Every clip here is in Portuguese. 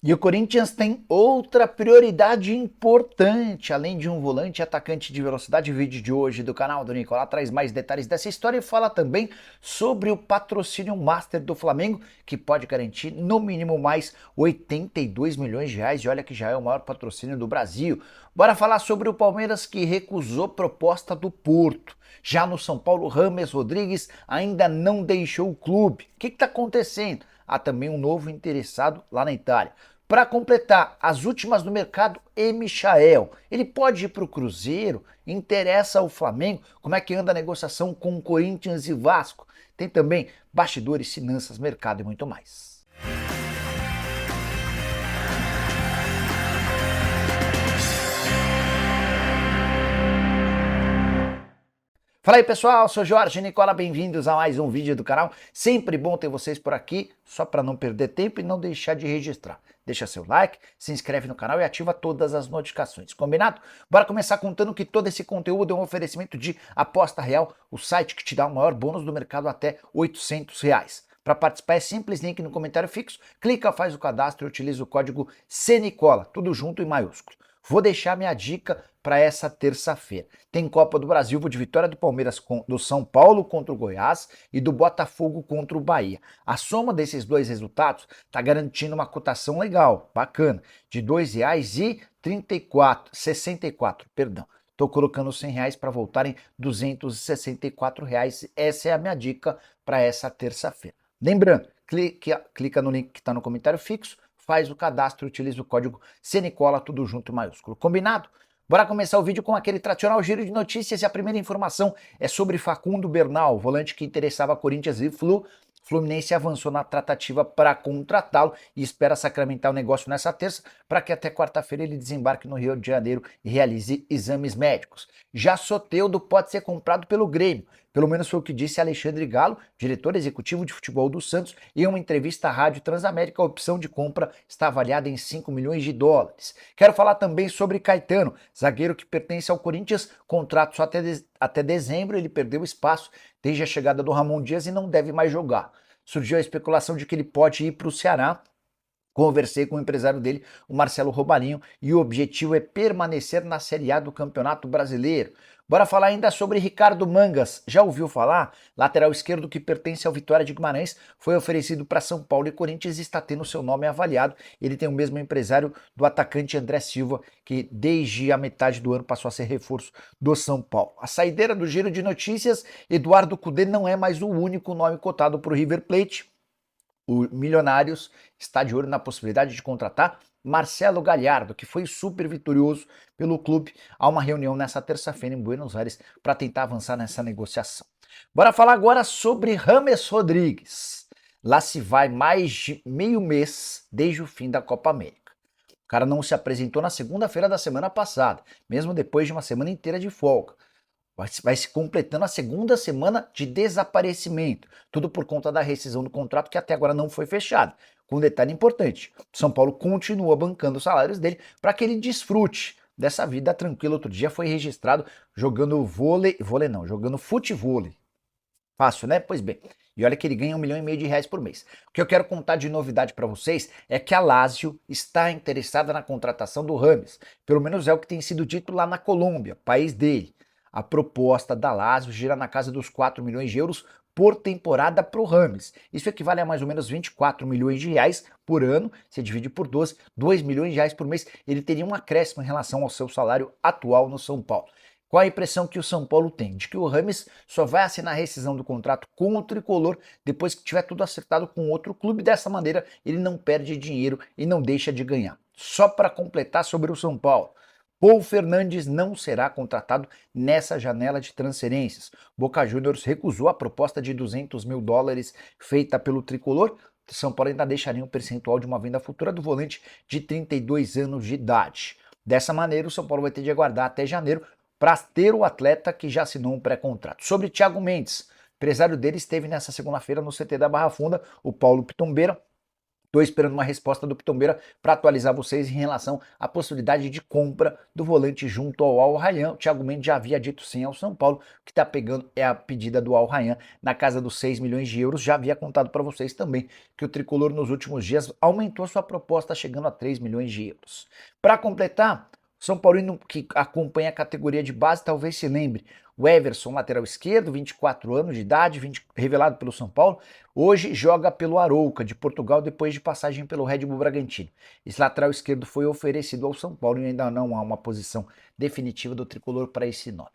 E o Corinthians tem outra prioridade importante, além de um volante e atacante de velocidade. O vídeo de hoje do canal do Nicolás traz mais detalhes dessa história e fala também sobre o patrocínio master do Flamengo, que pode garantir no mínimo mais 82 milhões de reais, e olha que já é o maior patrocínio do Brasil. Bora falar sobre o Palmeiras, que recusou proposta do Porto. Já no São Paulo, Rames Rodrigues ainda não deixou o clube. O que está acontecendo? Há também um novo interessado lá na Itália. Para completar, as últimas no mercado, e Michael. Ele pode ir para o Cruzeiro? Interessa ao Flamengo? Como é que anda a negociação com o Corinthians e Vasco? Tem também bastidores, finanças, mercado e muito mais. Fala aí pessoal, sou Jorge Nicola, bem-vindos a mais um vídeo do canal. Sempre bom ter vocês por aqui, só para não perder tempo e não deixar de registrar. Deixa seu like, se inscreve no canal e ativa todas as notificações, combinado? Bora começar contando que todo esse conteúdo é um oferecimento de Aposta Real, o site que te dá o maior bônus do mercado até R$ 800. Para participar é simples, link no comentário fixo, clica, faz o cadastro e utiliza o código CNICOLA, tudo junto em maiúsculo. Vou deixar minha dica para essa terça-feira. Tem Copa do Brasil, vou de vitória do Palmeiras, do São Paulo contra o Goiás e do Botafogo contra o Bahia. A soma desses dois resultados está garantindo uma cotação legal, bacana, de R$ 2,64, perdão. Estou colocando R$ 100 para voltarem R$ 264. Essa é a minha dica para essa terça-feira. Lembrando, clica no link que está no comentário fixo, faz o cadastro e utiliza o código CNICOLA, tudo junto em maiúsculo. Combinado? Bora começar o vídeo com aquele tradicional giro de notícias e a primeira informação é sobre Facundo Bernal, volante que interessava a Corinthians e Fluminense avançou na tratativa para contratá-lo e espera sacramentar o negócio nessa terça para que até quarta-feira ele desembarque no Rio de Janeiro e realize exames médicos. Já Soteldo pode ser comprado pelo Grêmio. Pelo menos foi o que disse Alexandre Galo, diretor executivo de futebol do Santos, em uma entrevista à Rádio Transamérica. A opção de compra está avaliada em 5 milhões de dólares. Quero falar também sobre Caetano, zagueiro que pertence ao Corinthians, contrato só até dezembro, ele perdeu espaço desde a chegada do Ramon Dias e não deve mais jogar. Surgiu a especulação de que ele pode ir para o Ceará. Conversei com o empresário dele, o Marcelo Robarinho, e o objetivo é permanecer na Série A do Campeonato Brasileiro. Bora falar ainda sobre Ricardo Mangas. Já ouviu falar? Lateral esquerdo que pertence ao Vitória de Guimarães, foi oferecido para São Paulo e Corinthians e está tendo seu nome avaliado. Ele tem o mesmo empresário do atacante André Silva, que desde a metade do ano passou a ser reforço do São Paulo. A saideira do giro de notícias, Eduardo Cudê não é mais o único nome cotado para o River Plate. O Milionários está de olho na possibilidade de contratar Marcelo Galhardo, que foi super vitorioso pelo clube. Há uma reunião nessa terça-feira em Buenos Aires para tentar avançar nessa negociação. Bora falar agora sobre Rames Rodrigues. Lá se vai mais de meio mês desde o fim da Copa América. O cara não se apresentou na segunda-feira da semana passada, mesmo depois de uma semana inteira de folga. Vai se completando a segunda semana de desaparecimento, tudo por conta da rescisão do contrato que até agora não foi fechada. Com um detalhe importante, São Paulo continua bancando os salários dele para que ele desfrute dessa vida tranquila. Outro dia foi registrado jogando jogando futevôlei. Fácil, né? Pois bem. E olha que ele ganha R$ 1,5 milhão por mês. O que eu quero contar de novidade para vocês é que a Lazio está interessada na contratação do Rames. Pelo menos é o que tem sido dito lá na Colômbia, país dele. A proposta da Lazio gira na casa dos 4 milhões de euros por temporada para o Rames. Isso equivale a mais ou menos 24 milhões de reais por ano. Se divide por 12, 2 milhões de reais por mês. Ele teria um acréscimo em relação ao seu salário atual no São Paulo. Qual a impressão que o São Paulo tem? De que o Rames só vai assinar a rescisão do contrato com o Tricolor depois que tiver tudo acertado com outro clube. Dessa maneira, ele não perde dinheiro e não deixa de ganhar. Só para completar sobre o São Paulo. Paul Fernandes não será contratado nessa janela de transferências. Boca Juniors recusou a proposta de US$ 200 mil feita pelo Tricolor. São Paulo ainda deixaria um percentual de uma venda futura do volante de 32 anos de idade. Dessa maneira, o São Paulo vai ter de aguardar até janeiro para ter o atleta que já assinou um pré-contrato. Sobre Thiago Mendes, o empresário dele esteve nessa segunda-feira no CT da Barra Funda, o Paulo Pitombeira, Estou esperando uma resposta do Pitombeira para atualizar vocês em relação à possibilidade de compra do volante junto ao Al Rayyan. O Thiago Mendes já havia dito sim ao São Paulo. O que está pegando é a pedida do Al Rayyan na casa dos 6 milhões de euros. Já havia contado para vocês também que o Tricolor nos últimos dias aumentou sua proposta chegando a 3 milhões de euros. Para completar, São Paulino que acompanha a categoria de base talvez se lembre. O Everson, lateral esquerdo, 24 anos de idade, revelado pelo São Paulo, hoje joga pelo Arouca, de Portugal, depois de passagem pelo Red Bull Bragantino. Esse lateral esquerdo foi oferecido ao São Paulo e ainda não há uma posição definitiva do tricolor para esse nome.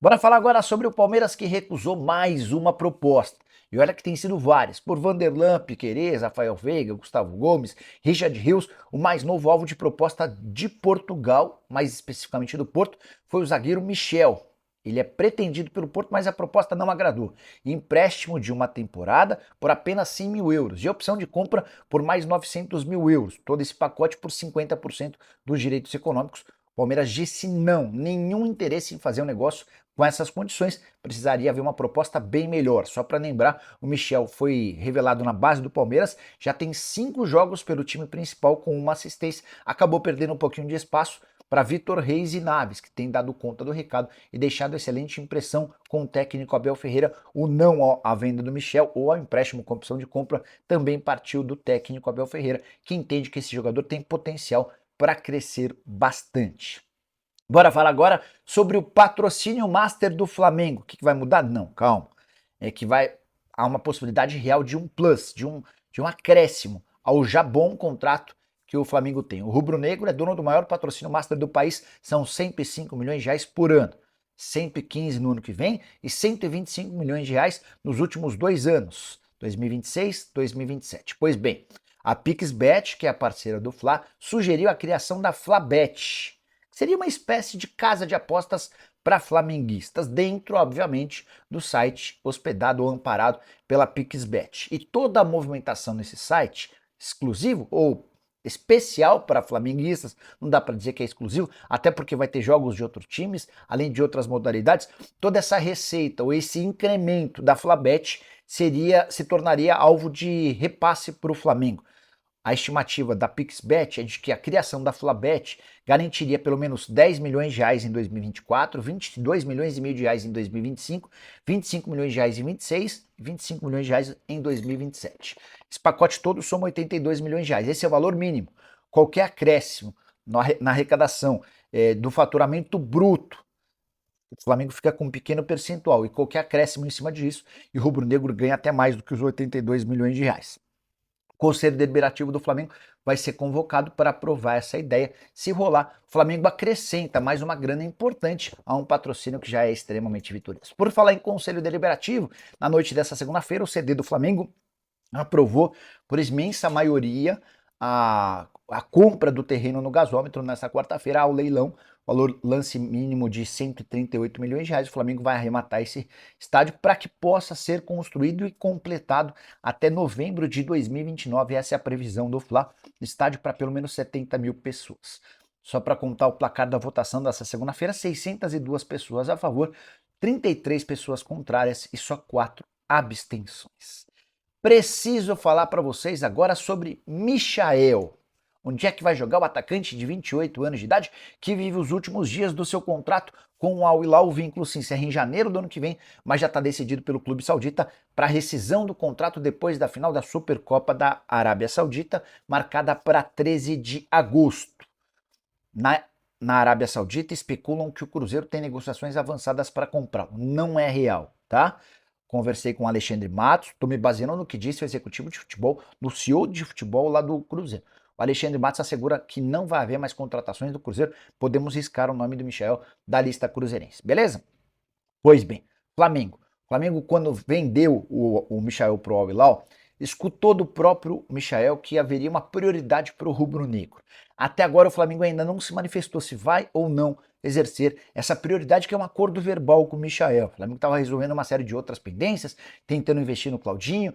Bora falar agora sobre o Palmeiras que recusou mais uma proposta. E olha que tem sido várias, por Vanderlan, Piquerez, Rafael Veiga, Gustavo Gomes, Richard Rios, o mais novo alvo de proposta de Portugal, mais especificamente do Porto, foi o zagueiro Michel. Ele é pretendido pelo Porto, mas a proposta não agradou. Empréstimo de uma temporada por apenas 100 mil euros e opção de compra por mais 900 mil euros. Todo esse pacote por 50% dos direitos econômicos. O Palmeiras disse não, nenhum interesse em fazer um negócio com essas condições. Precisaria haver uma proposta bem melhor. Só para lembrar, o Michel foi revelado na base do Palmeiras, já tem 5 jogos pelo time principal com uma assistência, acabou perdendo um pouquinho de espaço para Vitor Reis e Naves, que tem dado conta do recado e deixado excelente impressão com o técnico Abel Ferreira. O não à venda do Michel ou ao empréstimo com opção de compra também partiu do técnico Abel Ferreira, que entende que esse jogador tem potencial para crescer bastante. Bora falar agora sobre o patrocínio master do Flamengo. O que vai mudar? Não, calma. É que há uma possibilidade real de um plus, de um acréscimo ao já bom contrato que o Flamengo tem. O rubro-negro é dono do maior patrocínio master do país, são 105 milhões de reais por ano. 115 no ano que vem e 125 milhões de reais nos últimos 2 anos, 2026 e 2027. Pois bem, a PixBet, que é a parceira do Fla, sugeriu a criação da FlaBet. Seria uma espécie de casa de apostas para flamenguistas, dentro, obviamente, do site hospedado ou amparado pela PixBet. E toda a movimentação nesse site, exclusivo ou especial para flamenguistas, não dá para dizer que é exclusivo, até porque vai ter jogos de outros times, além de outras modalidades, toda essa receita ou esse incremento da FlaBet se tornaria alvo de repasse para o Flamengo. A estimativa da PixBet é de que a criação da FlaBet garantiria pelo menos 10 milhões de reais em 2024, 22 milhões e meio de reais em 2025, 25 milhões de reais em 2026 e 25 milhões de reais em 2027. Esse pacote todo soma 82 milhões de reais. Esse é o valor mínimo. Qualquer acréscimo na arrecadação do faturamento bruto, o Flamengo fica com um pequeno percentual, e qualquer acréscimo em cima disso, e o rubro-negro ganha até mais do que os 82 milhões de reais. O Conselho Deliberativo do Flamengo vai ser convocado para aprovar essa ideia. Se rolar, o Flamengo acrescenta mais uma grana importante a um patrocínio que já é extremamente vitorioso. Por falar em Conselho Deliberativo, na noite dessa segunda-feira, o CD do Flamengo aprovou por imensa maioria a compra do terreno no gasômetro nessa quarta-feira ao leilão, valor lance mínimo de 138 milhões de reais. O Flamengo vai arrematar esse estádio para que possa ser construído e completado até novembro de 2029. Essa é a previsão do Fla, estádio para pelo menos 70 mil pessoas. Só para contar o placar da votação dessa segunda-feira, 602 pessoas a favor, 33 pessoas contrárias e só 4 abstenções. Preciso falar para vocês agora sobre Michael. Onde é que vai jogar o atacante de 28 anos de idade que vive os últimos dias do seu contrato com o Al Hilal? O vínculo se encerra em janeiro do ano que vem, mas já está decidido pelo clube saudita para rescisão do contrato depois da final da Supercopa da Arábia Saudita, marcada para 13 de agosto. Na Arábia Saudita especulam que o Cruzeiro tem negociações avançadas para comprá-lo. Não é real, tá? Conversei com o Alexandre Matos, estou me baseando no que disse o executivo de futebol, no CEO de futebol lá do Cruzeiro. O Alexandre Matos assegura que não vai haver mais contratações do Cruzeiro, podemos riscar o nome do Michael da lista cruzeirense, beleza? Pois bem, Flamengo. Flamengo, quando vendeu o Michael pro Al Hilal, escutou do próprio Michael que haveria uma prioridade para o rubro-negro. Até agora o Flamengo ainda não se manifestou se vai ou não exercer essa prioridade, que é um acordo verbal com o Michael. O Flamengo estava resolvendo uma série de outras pendências, tentando investir no Claudinho,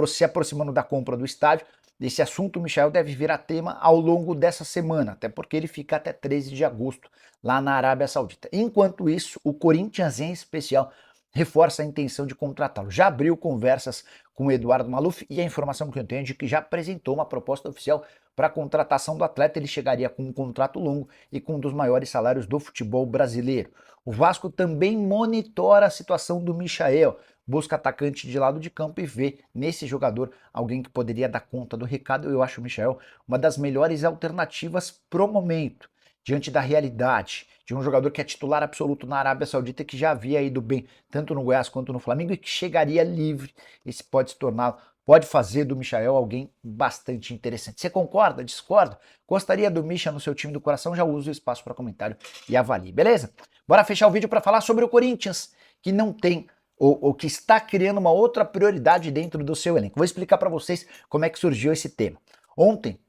se aproximando da compra do estádio. Esse assunto o Michael deve virar tema ao longo dessa semana, até porque ele fica até 13 de agosto lá na Arábia Saudita. Enquanto isso, o Corinthians em especial reforça a intenção de contratá-lo. Já abriu conversas com o Eduardo Maluf e a informação que eu tenho é de que já apresentou uma proposta oficial para a contratação do atleta. Ele chegaria com um contrato longo e com um dos maiores salários do futebol brasileiro. O Vasco também monitora a situação do Michael, busca atacante de lado de campo e vê nesse jogador alguém que poderia dar conta do recado. Eu acho o Michael uma das melhores alternativas pro momento, diante da realidade de um jogador que é titular absoluto na Arábia Saudita, que já havia ido bem tanto no Goiás quanto no Flamengo e que chegaria livre. Esse pode se tornar, pode fazer do Michael alguém bastante interessante. Você concorda? Discorda? Gostaria do Micha no seu time do coração? Já usa o espaço para comentário e avalie, beleza? Bora fechar o vídeo para falar sobre o Corinthians, que não tem ou que está criando uma outra prioridade dentro do seu elenco. Vou explicar para vocês como é que surgiu esse tema. Ontem,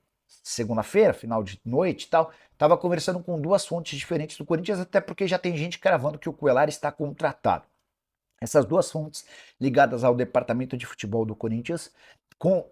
segunda-feira, final de noite e tal, estava conversando com duas fontes diferentes do Corinthians, até porque já tem gente cravando que o Cuéllar está contratado. Essas duas fontes ligadas ao departamento de futebol do Corinthians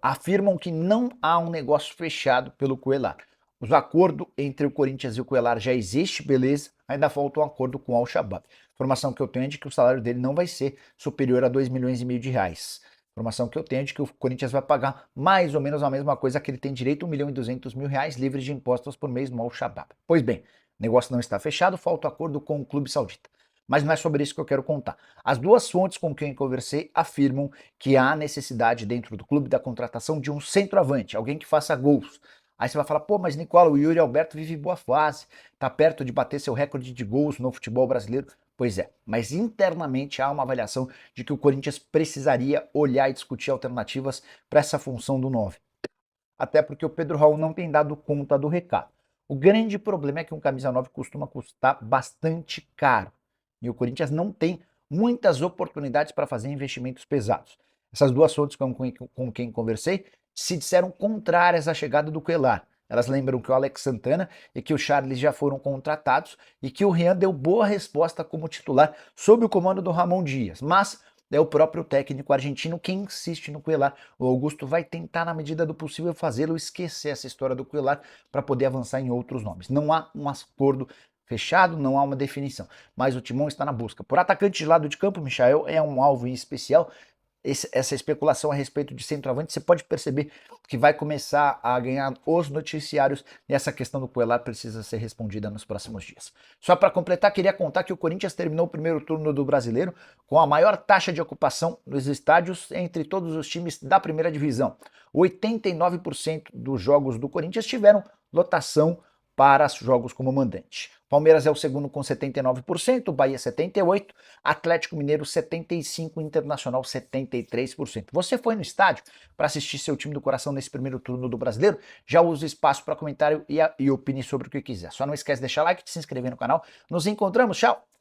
afirmam que não há um negócio fechado pelo Cuéllar. O acordo entre o Corinthians e o Cuéllar já existe, beleza, ainda falta um acordo com o Al-Shabaab. Informação que eu tenho é de que o salário dele não vai ser superior a 2,5 milhões de reais. Informação que eu tenho é de que o Corinthians vai pagar mais ou menos a mesma coisa que ele tem direito, 1.200.000 reais livres de impostos por mês no Al-Shabaab. Pois bem, o negócio não está fechado, falta o acordo com o clube saudita. Mas não é sobre isso que eu quero contar. As duas fontes com quem conversei afirmam que há necessidade dentro do clube da contratação de um centroavante, alguém que faça gols. Aí você vai falar, pô, mas Nicola, o Yuri Alberto vive boa fase, tá perto de bater seu recorde de gols no futebol brasileiro. Pois é, mas internamente há uma avaliação de que o Corinthians precisaria olhar e discutir alternativas para essa função do 9. Até porque o Pedro Raul não tem dado conta do recado. O grande problema é que um camisa 9 costuma custar bastante caro. E o Corinthians não tem muitas oportunidades para fazer investimentos pesados. Essas duas fontes com quem conversei se disseram contrárias à chegada do Cuéllar. Elas lembram que o Alex Santana e que o Charles já foram contratados e que o Rian deu boa resposta como titular sob o comando do Ramon Dias. Mas é o próprio técnico argentino quem insiste no Cuéllar. O Augusto vai tentar, na medida do possível, fazê-lo esquecer essa história do Cuéllar para poder avançar em outros nomes. Não há um acordo fechado, não há uma definição, mas o Timão está na busca. Por atacante de lado de campo, Michael é um alvo em especial. Essa especulação a respeito de centroavante, você pode perceber que vai começar a ganhar os noticiários e essa questão do Cuéllar precisa ser respondida nos próximos dias. Só para completar, queria contar que o Corinthians terminou o primeiro turno do Brasileiro com a maior taxa de ocupação nos estádios entre todos os times da primeira divisão. 89% dos jogos do Corinthians tiveram lotação para jogos como mandante. Palmeiras é o segundo com 79%, Bahia 78%, Atlético Mineiro 75%, Internacional 73%. Você foi no estádio para assistir seu time do coração nesse primeiro turno do Brasileiro? Já usa o espaço para comentário e opine sobre o que quiser. Só não esquece de deixar like e de se inscrever no canal. Nos encontramos, tchau!